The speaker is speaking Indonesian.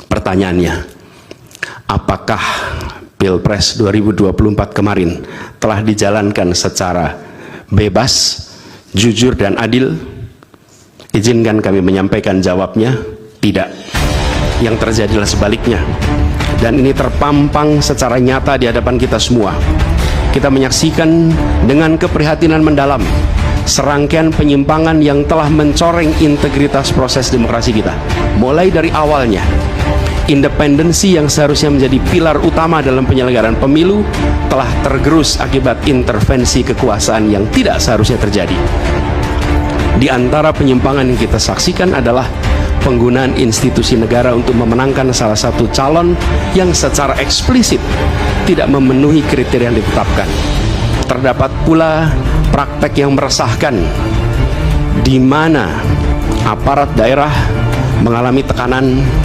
Pertanyaannya, apakah Pilpres 2024 kemarin telah dijalankan secara bebas, jujur, dan adil? Izinkan kami menyampaikan jawabnya, tidak. Yang terjadilah sebaliknya. Dan ini terpampang secara nyata di hadapan kita semua. Kita menyaksikan dengan keprihatinan mendalam serangkaian penyimpangan yang telah mencoreng integritas proses demokrasi kita. Mulai dari awalnya, independensi yang seharusnya menjadi pilar utama dalam penyelenggaraan pemilu telah tergerus akibat intervensi kekuasaan yang tidak seharusnya terjadi. Di antara penyimpangan yang kita saksikan adalah penggunaan institusi negara untuk memenangkan salah satu calon yang secara eksplisit tidak memenuhi kriteria yang ditetapkan. Terdapat pula praktek yang meresahkan di mana aparat daerah mengalami tekanan